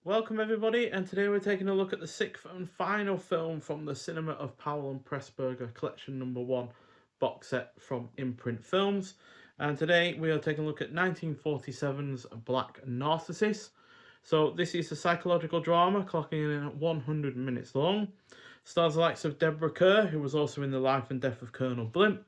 Welcome everybody, and today we're taking a look at the sixth and final film from the cinema of Powell and Pressburger collection number 1 box set from Imprint Films. And today we are taking a look at 1947's Black Narcissus. So this is a psychological drama clocking in at 100 minutes long. Stars the likes of Deborah Kerr, who was also in The Life and Death of Colonel Blimp.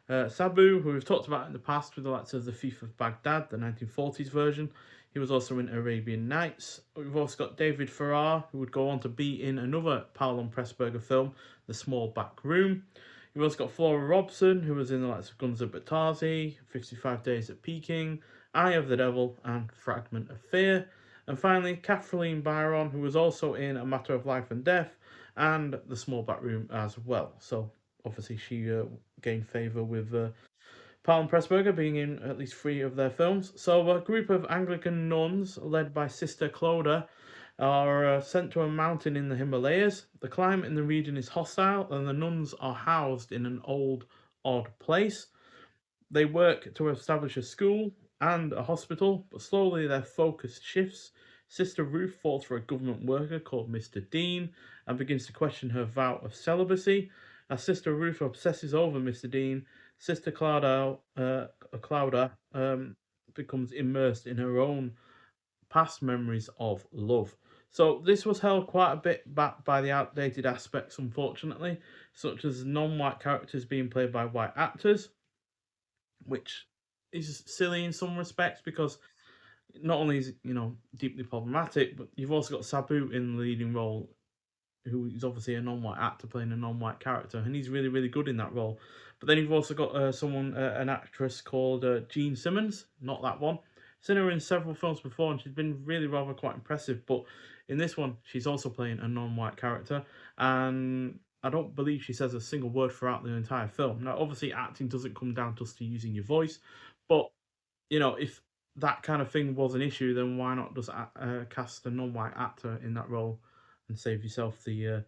Sabu, who we've talked about in the past with the likes of The Thief of Baghdad, the 1940s version. He was also in Arabian Nights. We've also got David Farrar, who would go on to be in another Powell and Pressburger film, The Small Back Room. You've also got Flora Robson, who was in the likes of Guns of Batazi, 55 Days at Peking, Eye of the Devil, and Fragment of Fear. And finally, Kathleen Byron, who was also in A Matter of Life and Death and The Small Back Room as well. So obviously she gained favour with Powell and Pressburger being in at least 3 of their films. So a group of Anglican nuns led by Sister Clodagh are sent to a mountain in the Himalayas. The climate in the region is hostile and the nuns are housed in an old, odd place. They work to establish a school and a hospital, but slowly their focus shifts. Sister Ruth falls for a government worker called Mr. Dean and begins to question her vow of celibacy. As Sister Ruth obsesses over Mr. Dean, Sister Clodagh becomes immersed in her own past memories of love. So this was held quite a bit back by the outdated aspects, unfortunately, such as non-white characters being played by white actors, which is silly in some respects because not only is it, deeply problematic, but you've also got Sabu in the leading role, who is obviously a non-white actor playing a non-white character, and he's really, really good in that role. But then you've also got an actress called Jean Simmons, not that one. Seen her in several films before, and she's been really rather quite impressive. But in this one, she's also playing a non-white character, and I don't believe she says a single word throughout the entire film. Now, obviously, acting doesn't come down just to using your voice, but if that kind of thing was an issue, then why not just cast a non-white actor in that role and save yourself the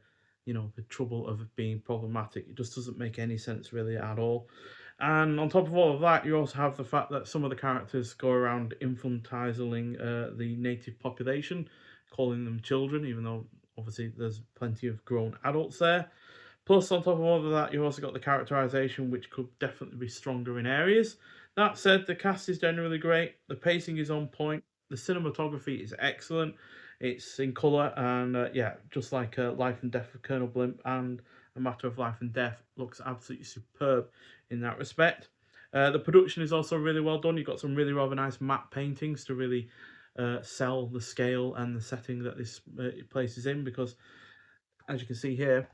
trouble of being problematic? It just doesn't make any sense really at all. And on top of all of that, you also have the fact that some of the characters go around infantilizing the native population, calling them children, even though obviously there's plenty of grown adults there. Plus, on top of all of that, you've also got the characterization, which could definitely be stronger in areas. That said, the cast is generally great, the pacing is on point, the cinematography is excellent, it's in colour, and yeah, just like Life and Death of Colonel Blimp and A Matter of Life and Death, looks absolutely superb in that respect. The production is also really well done. You've got some really rather nice matte paintings to really sell the scale and the setting that this place is in, because as you can see here,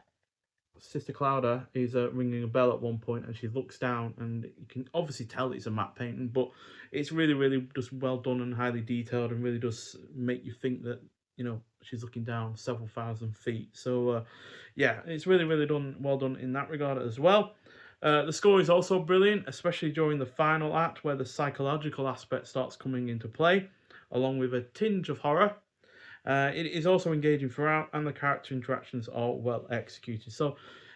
Sister Clodagh is ringing a bell at one point, and she looks down, and you can obviously tell it's a matte painting, but it's really, really just well done and highly detailed, and really does make you think that she's looking down several thousand feet. So yeah, it's really, really well done in that regard as well. The score is also brilliant, especially during the final act where the psychological aspect starts coming into play, along with a tinge of horror. It is also engaging throughout, and the character interactions are well executed. So,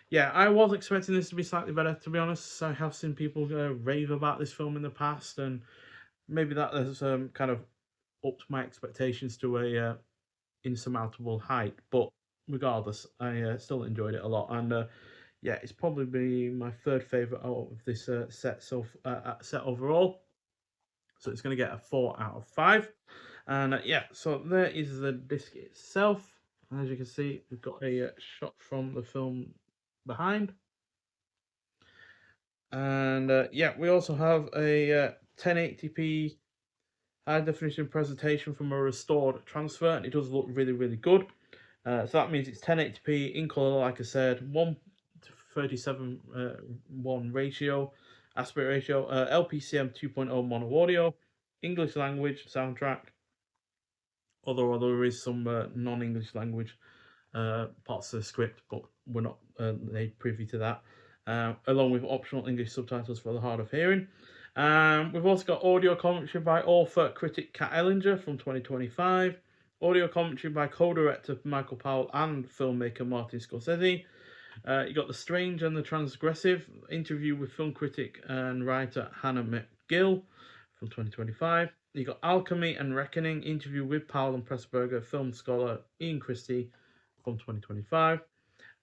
yeah, I was expecting this to be slightly better, to be honest. I have seen people rave about this film in the past, and maybe that has kind of upped my expectations to a insurmountable height. But regardless, I still enjoyed it a lot, and yeah, it's probably my third favorite out of this set overall. So it's going to get a 4 out of 5. And yeah, so there is the disc itself. As you can see, we've got a shot from the film behind. And yeah, we also have a 1080p high definition presentation from a restored transfer, and it does look really, really good. So that means it's 1080p in color, like I said, 1:37 1 ratio, aspect ratio, LPCM 2.0 mono audio, English language soundtrack, although there is some non-English language parts of the script, but we're not made privy to that, along with optional English subtitles for the hard of hearing. We've also got audio commentary by author critic Kat Ellinger from 2025, audio commentary by co-director Michael Powell and filmmaker Martin Scorsese. You got The Strange and the Transgressive interview with film critic and writer Hannah McGill from 2025. You got Alchemy and Reckoning, interview with Powell and Pressburger, film scholar Ian Christie from 2025.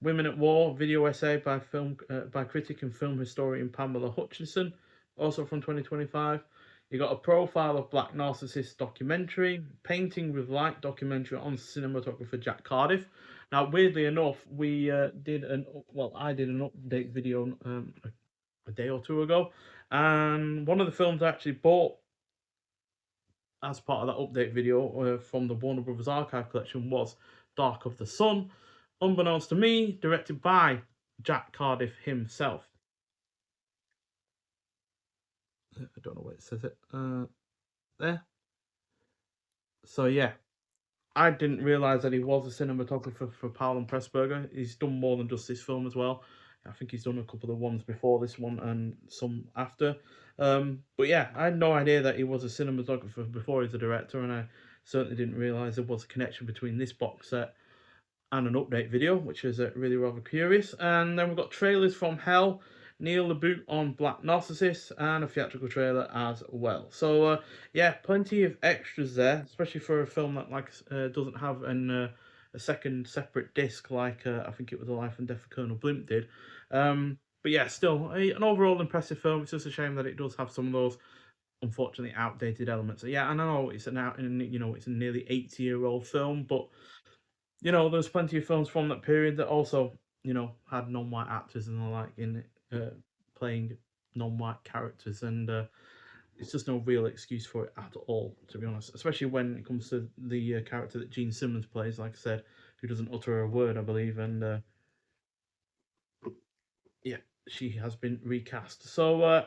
Women at War, video essay by critic and film historian Pamela Hutchinson, also from 2025. You got a profile of Black Narcissus documentary, Painting with Light documentary on cinematographer Jack Cardiff. Now, weirdly enough, I did an update video a day or two ago, and one of the films I actually bought as part of that update video from the Warner Brothers Archive collection was Dark of the Sun, unbeknownst to me, directed by Jack Cardiff himself. I don't know where it says it. There. So yeah, I didn't realise that he was a cinematographer for Powell and Pressburger. He's done more than just this film as well. I think he's done a couple of ones before this one and some after. But yeah, I had no idea that he was a cinematographer before he's a director, and I certainly didn't realise there was a connection between this box set and an update video, which is really rather curious. And then we've got trailers from Hell, Neil LeBoot on Black Narcissus, and a theatrical trailer as well. So yeah, plenty of extras there, especially for a film that doesn't have a second separate disc like I think it was The Life and Death of Colonel Blimp did. But yeah, still an overall impressive film. It's just a shame that it does have some of those unfortunately outdated elements. So yeah, I know it's it's a nearly 80-year-old film, but there's plenty of films from that period that also, had non-white actors and the like in it, playing non-white characters, and it's just no real excuse for it at all, to be honest. Especially when it comes to the character that Gene Simmons plays, like I said, who doesn't utter a word, I believe, and yeah, she has been recast. So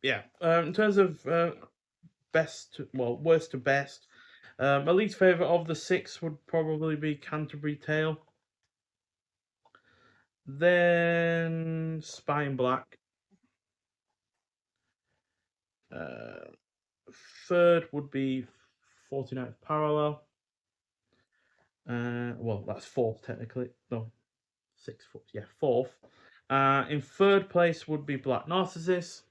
yeah, in terms of worst to best. My least favourite of the six would probably be Canterbury Tale. Then Spy in Black. Uh, Third would be 49th Parallel. Well, that's fourth technically. No, sixth, fourth. Yeah, fourth. In third place would be Black Narcissus.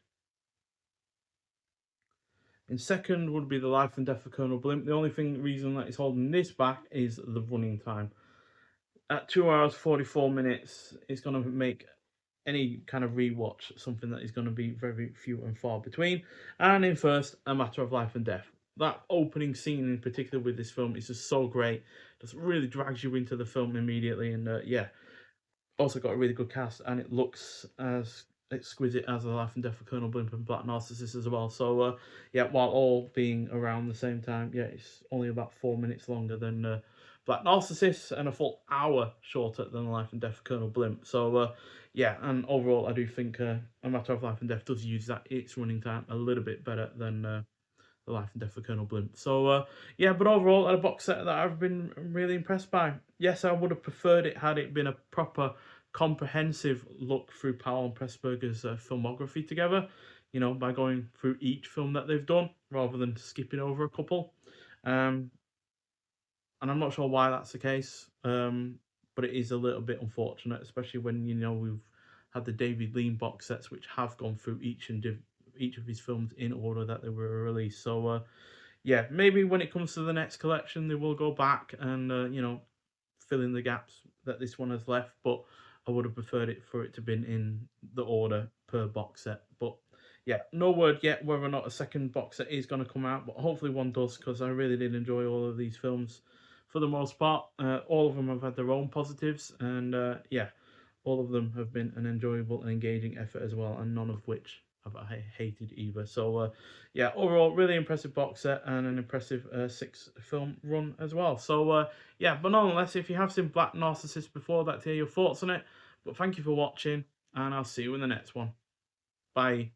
In second would be The Life and Death of Colonel Blimp. The only reason that is holding this back is the running time. At 2 hours 44 minutes, it's going to make any kind of rewatch something that is going to be very few and far between. And in first, A Matter of Life and Death. That opening scene in particular with this film is just so great. Just really drags you into the film immediately. And yeah, also got a really good cast, and it looks as exquisite as The Life and Death of Colonel Blimp and Black Narcissus as well. So yeah, while all being around the same time, yeah, it's only about 4 minutes longer than Black Narcissus and a full hour shorter than The Life and Death of Colonel Blimp. So yeah, and overall, I do think A Matter of Life and Death does use its running time a little bit better than The Life and Death of Colonel Blimp. So yeah, but overall, a box set that I've been really impressed by. Yes, I would have preferred it had it been a proper, comprehensive look through Powell and Pressburger's filmography together, by going through each film that they've done rather than skipping over a couple. And I'm not sure why that's the case, but it is a little bit unfortunate, especially when we've had the David Lean box sets, which have gone through each of his films in order that they were released. So yeah, maybe when it comes to the next collection, they will go back and fill in the gaps that this one has left. But I would have preferred it for it to been in the order per box set. But yeah, no word yet whether or not a second box set is going to come out, but hopefully one does, because I really did enjoy all of these films for the most part. All of them have had their own positives, and yeah, all of them have been an enjoyable and engaging effort as well, and none of which have I hated either. So yeah, overall, really impressive box set and an impressive 6-film run as well. So yeah, but nonetheless, if you have seen Black Narcissus before, I'd like to hear your thoughts on it. But thank you for watching, and I'll see you in the next one. Bye.